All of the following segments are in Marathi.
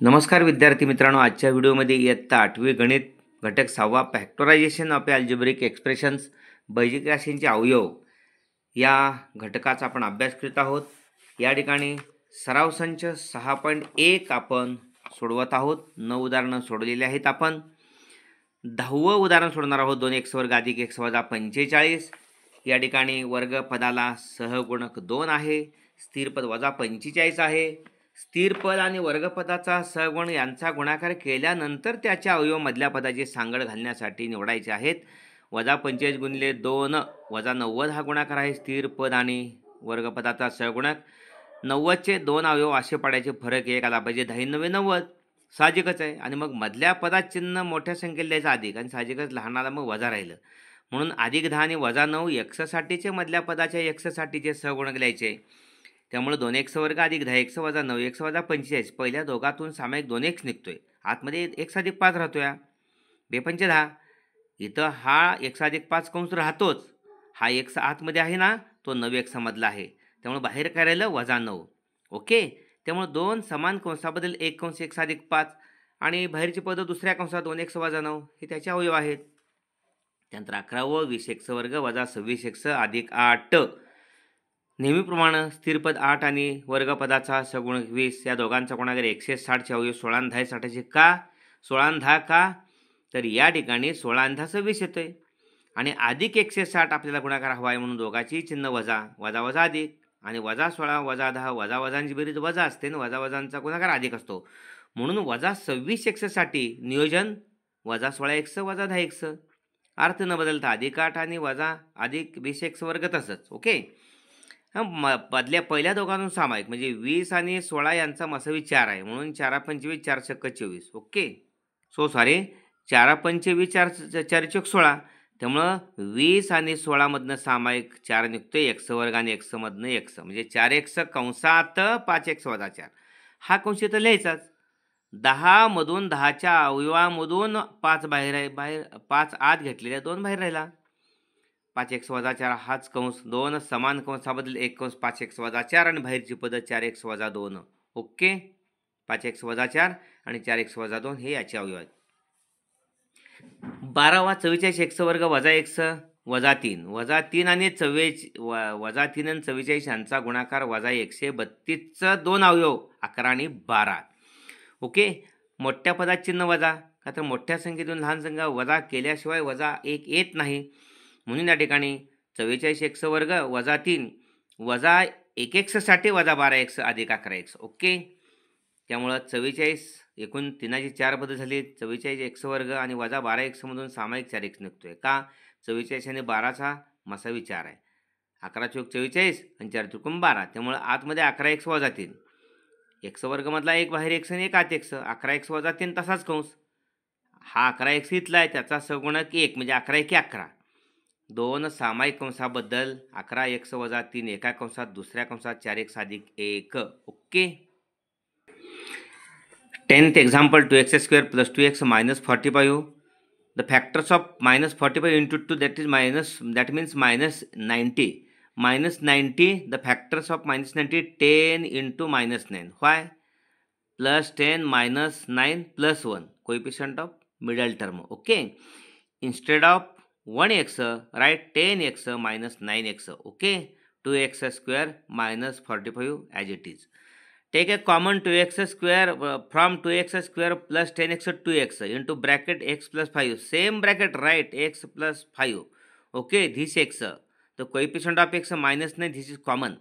नमस्कार विद्यार्थी मित्रांनो, आजच्या व्हिडिओमध्ये इयत्ता 8वी गणित घटक 6वा फॅक्टरायझेशन ऑफ अल्जेब्रिक एक्सप्रेशन्स बैजिक राशींचे अवयव या घटकाचा आपण अभ्यास करीत आहोत. या ठिकाणी सराव संच 6.1 आपण सोडवत आहोत. 9 उदाहरणं सोडलेली आहेत. आपण 10वं उदाहरण सोडणार आहोत. 2x वर्ग अधिक x वजा 45. या ठिकाणी वर्ग पदाला सहगुणक 2 आहे, स्थिर पद वजा 45 आहे. स्थिर पद आणि वर्गपदाचा सहगुण यांचा गुणाकार केल्यानंतर त्याच्या अवयव मधल्या पदाची सांगड घालण्यासाठी निवडायचे आहेत. वजा 45 गुणिले 2 वजा 90 हा गुणाकार आहे स्थिर पद आणि वर्गपदाचा सहगुणक. 90चे 2 अवयव असे पाडायचे, फरक एक आला पाहिजे. 10 9 90 साहजिकच आहे. आणि मग मधल्या पदात चिन्ह मोठ्या संख्येला द्यायचं अधिक, आणि साहजिकच लहानाला मग वजा राहिलं, म्हणून अधिक 10 आणि वजा 9 x साठीचे मधल्या पदाच्या x साठीचे सहगुणक लिहायचे. त्यामुळे 2x वर्ग अधिक 10x वजा 9x वजा 45. पहिल्या दोघातून सामायिक 2x निघतोय, आतमध्ये x अधिक 5 राहतोय. 2 10. इथं हा x अधिक 5 कंस राहतोच. हा x आतमध्ये आहे ना, तो 9x मधला आहे. त्यामुळे बाहेर काय राहिलं, वजा 9. ओके. त्यामुळे 2 समान कंसाबद्दल 1 कंस x अधिक 5 आणि बाहेरची पदं दुसऱ्या कंसात 2x वजा 9 हे त्याचे अवयव आहेत. त्यानंतर 11 20x वर्ग वजा 26x अधिक 8. नेहमीप्रमाणे स्थिरपद 8 आणि वर्गपदाचा सगुणक 20 या दोघांचा गुणाकार 160चे अवयव 16 आणि 10 60चे का 16 आणि 10 का, तर या ठिकाणी 16 आणि 10 26 येतोय आणि अधिक 160 आपल्याला गुणाकार हवा आहे, म्हणून दोघांची चिन्ह वजा वजा वजा अधिक, आणि वजा 16 वजा 10 वजा वजांची बेरीज वजा असते आणि वजा वजांचा गुणाकार अधिक असतो, म्हणून वजा 26x साठी नियोजन वजा 16x वजा 10x. अर्थ न बदलता अधिक 8 आणि वजा अधिक 20x वर्ग तसंच. ओके. बदल्या पहिल्या दोघांतून सामायिक म्हणजे 20 आणि 16 यांचा मसावी 4 आहे, म्हणून 4 25 4 छक्क 24. ओके. सॉरी 4 25 4 चौक 16. त्यामुळं 20 आणि 16 मधनं सामायिक 4 निघतोय, x वर्ग आणि x मधनं x म्हणजे 4x कंसात 5x वजा 4 हा कंस इथं लिहायचाच. 10 मधून 10च्या अवयवामधून 5 बाहेर आहे, 5 आत घेतलेल्या 2 बाहेर राहिला. 5x वजा 4 हाच कंस, 2 समान कंसाबद्दल 1 कंस 5x वजा 4 आणि बाहेरची पदं 4x वजा 2. ओके. 5x वजा 4 आणि 4x वजा 2 हे याचे अवयव आहेत. 12 44x वर्ग वजा x वजा 3 वजा 3 आणि 44 यांचा गुणाकार वजा 132चं 2 अवयव 11 आणि 12. ओके. मोठ्या पदात चिन्ह वजा, का तर मोठ्या संख्येतून लहान संख्या वजा केल्याशिवाय वजा 1 येत नाही, म्हणून या ठिकाणी 44x वर्ग वजा 3 वजा 1x साठी वजा 12x अधिक 11x. ओके. त्यामुळं 44 एकूण 3ची 4 पदं झाली. 44x वर्ग आणि वजा 12x मधून सामायिक 4x निघतोय, का 44 आणि 12चा मसावी 4 आहे. 11 चौक 44 आणि 4 चौकून 12. त्यामुळं आतमध्ये 11x वजा 3, x वर्ग मधला 1 बाहेर x आणि 1 आत x, 11x वजा 3 तसाच कंस. हा 11x इथला आहे, त्याचा सगुणक 1 म्हणजे 11 1 11. 2 सामायिक कंसाबद्दल 11x वजा 3 एका कंसात, दुसऱ्या कंसात 4x अधिक 1. Okay. 10th example 2x square plus 2x minus 45. The factors of minus 45 into 2 that means minus 90. Minus 90, the factors of minus 90 10 into minus 9. Why? Plus 10 minus 9 plus 1. Coefficient of middle term. Okay. Instead of 1x, write 10x minus 9x. Okay. 2x square minus 45 as it is. Take a common 2x square from 2x square plus 10x 2x into bracket x plus 5. Same bracket, right? X plus 5. Okay. This x. The coefficient of x minus 9. This is common.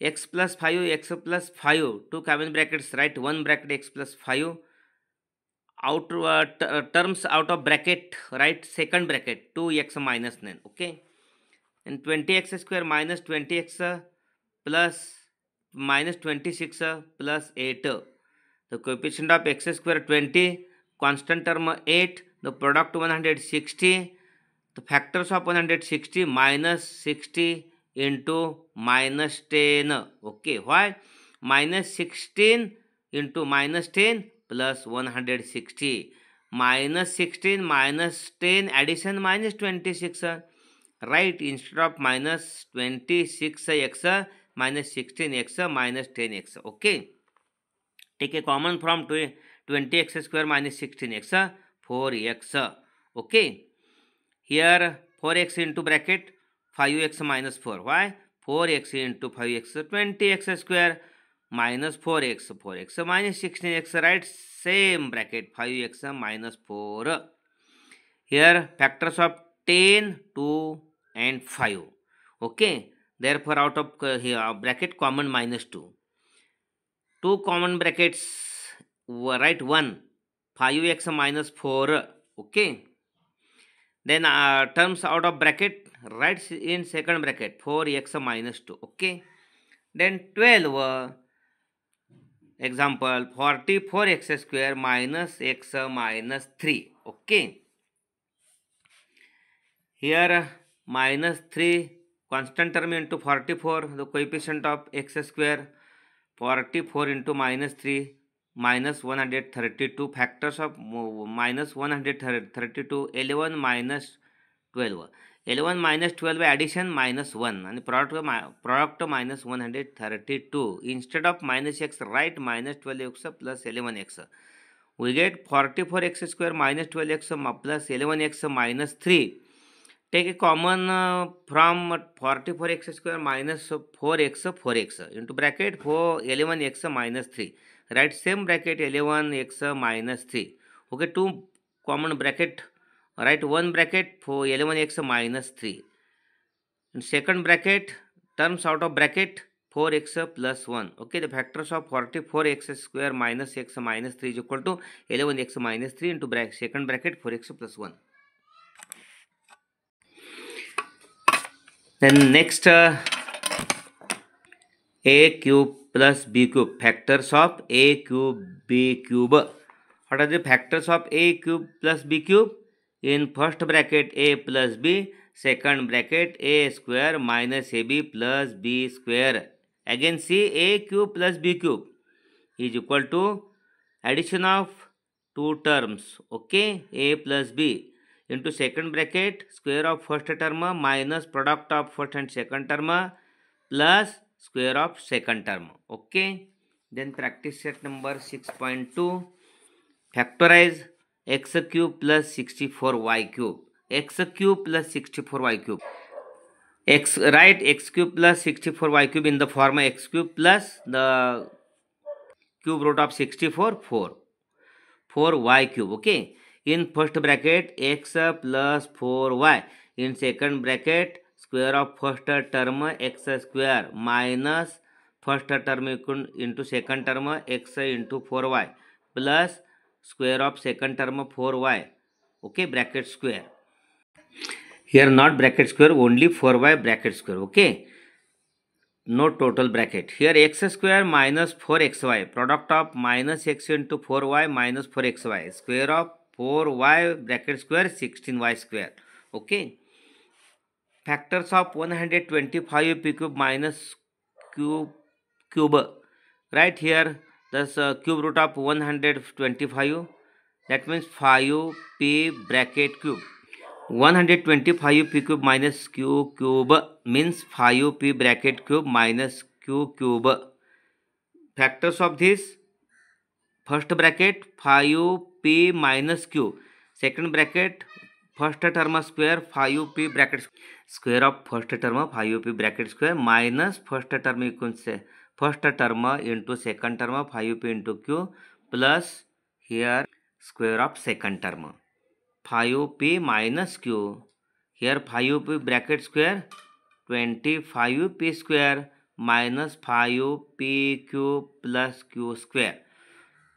X plus 5, x plus 5. Two common brackets, right? One bracket x plus 5. Out terms out of bracket, right? Second bracket 2x minus 9. Okay. And 20x square minus 20x plus minus 26 plus 8. The coefficient of x square 20, constant term 8, the product 160, the factors of 160 minus 60 into minus 10. Okay. Why? Minus 16 into minus 10 plus 160. Minus 16 minus 10 addition minus 26. Right? Instead of minus 26x minus 16x minus 10x. Okay. Take a common from 20x square minus 16x, 4x. Okay, here 4x into bracket 5x minus 4. Why? 4x into 5x, 20x square minus 4x, 4x minus 16x, right? Same bracket 5x minus 4. Here factors of 10, 2 and 5. Okay, therefore out of here bracket common minus 2. Two common brackets, right? 1, 5x minus 4. Okay, then terms out of bracket, right in second bracket 4x minus 2. Okay, then 12, example 44x square minus x minus 3. Okay, here minus 3 constant term into 44, the coefficient of x square, 44 into minus 3 minus 132, factors of minus 132, 11 minus 12, 11 minus 12 addition minus 1 and product minus 132. Instead of minus x, write minus 12x plus 11x. We get 44x square minus 12x plus 11x minus 3. Take a common from 44x square minus 4x, 4x into bracket 11x minus 3. Write same bracket 11x minus 3. Okay, two common bracket, write one bracket for 11x minus 3. In second bracket, terms out of bracket 4x plus 1. Okay, the factors of 44x square minus x minus 3 is equal to 11x minus 3 into second bracket 4x plus 1. Then next, a cube plus b cube, factors of a cube, b cube. What are the factors of a cube plus b cube? In first bracket a plus b, second bracket a square minus ab plus b square. Again see a cube plus b cube is equal to addition of two terms. Okay, a plus b into second bracket square of first term minus product of first and second term plus square of second term. Okay, then practice set number 6.2. Factorize x cube plus 64y cube. X cube plus 64y cube. Write x cube plus 64y cube in the form of x cube plus the cube root of 64, 4. 4y cube. Okay, in first bracket x plus 4y, in second bracket square of first term x square minus first term into second term x into 4y plus square of second term 4y. Okay, bracket square. Here not bracket square, only 4y bracket square. Okay, no total bracket. Here x square minus 4xy, product of minus x into 4y minus 4xy, square of 4y bracket square 16y square. Okay, factors of 125 p cube minus cube. Right here this cube root of 125, that means 5 p bracket cube. 125 p cube minus q cube means 5 p bracket cube minus q cube. Factors of this, first bracket 5 p minus q, second bracket first term square 5 p bracket square of first term 5 p bracket square minus first term, you can say first term into second term 5 p into q plus here square of second term 5p minus q. Here 5p bracket square 25p square minus 5pq plus q square.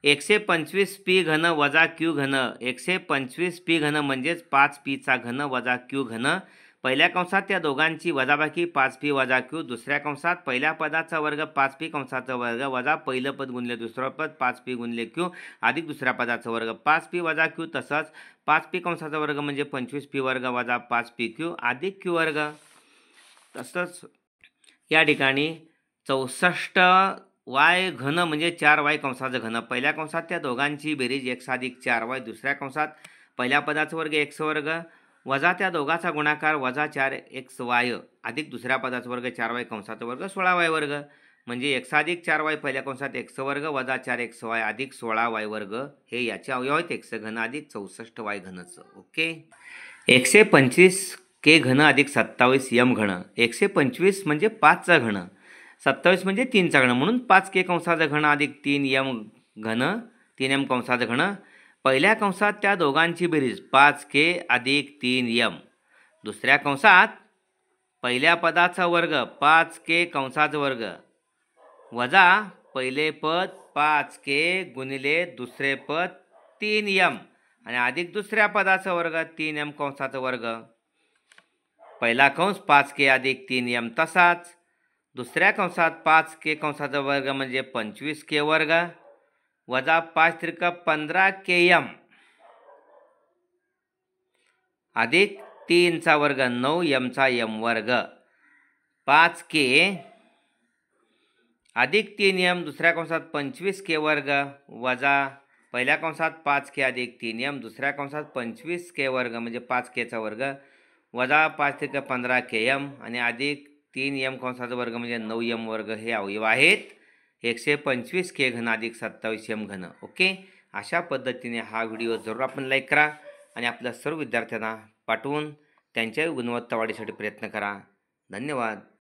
125 P घन वजा क्यू घन. 125 पी घन म्हणजेच 5 पीचा घन वजा क्यू घन. पहिल्या कंसात त्या दोघांची वजाबाकी 5 पी वजा क्यू. दुसऱ्या कंसात पहिल्या पदाचा वर्ग 5 पी कंसाचा वर्ग वजा पहिलं पद गुणले दुसरं पद 5 पी गुणले क्यू अधिक दुसऱ्या पदाचा वर्ग 5 पी वजा क्यू. तसंच 5 पी कंसाचा वर्ग म्हणजे 25 पी वर्ग वजा 5 पी क्यू अधिक क्यू वर्ग. तसंच या ठिकाणी 64 वाय घन म्हणजे 4y कंसाचं घन. पहिल्या कंसात त्या दोघांची बेरीज x अधिक 4y. दुसऱ्या कंसात पहिल्या पदाचा वर्ग x वर्ग वजा त्या दोघाचा गुणाकार वजा 4xy अधिक दुसऱ्या पदाचा वर्ग 4y कंसाचा वर्ग 16y वर्ग. म्हणजे x अधिक 4y पहिल्या कंसात x वर्ग वजा 4xy अधिक 16y वर्ग हे याचे अवयव आहेत x घन अधिक 64y घनचं. ओके. 125 k घन अधिक 27 m घन. 125 म्हणजे 5चा घन, 27 म्हणजे 3चा घन, म्हणून 5k कंसाचा घन अधिक 3m घन, 3m कंसाचा घन. पहिल्या कंसात त्या दोघांची बेरीज 5k अधिक 3m. दुसऱ्या कंसात पहिल्या पदाचा वर्ग 5k कंसाचा वर्ग वजा पहिले पद 5k गुणिले दुसरे पद 3m आणि अधिक दुसऱ्या पदाचा वर्ग 3m कंसाचा वर्ग. पहिला कंस 5k अधिक 3m तसाच. दुसऱ्या कंसात 5k कंसाचा वर्ग म्हणजे 25k वर्ग वजा 5 त्रिक 15km अधिक 3चा वर्ग 9mचा m वर्ग. 5k अधिक 3m दुसऱ्या कंसात 25k वर्ग वजा पहिल्या कंसात 5k अधिक 3m दुसऱ्या कंसात 25k वर्ग म्हणजे 5kचा वर्ग वजा 5 त्रिक 15km आणि अधिक 3m कंसाचा वर्ग म्हणजे 9m वर्ग हे अवयव आहेत 125k घन अधिक 27m घन. ओके. अशा पद्धतीने हा व्हिडिओ जरूर आपण लाईक करा आणि आपल्या सर्व विद्यार्थ्यांना पाठवून त्यांच्याही गुणवत्ता वाढीसाठी प्रयत्न करा. धन्यवाद.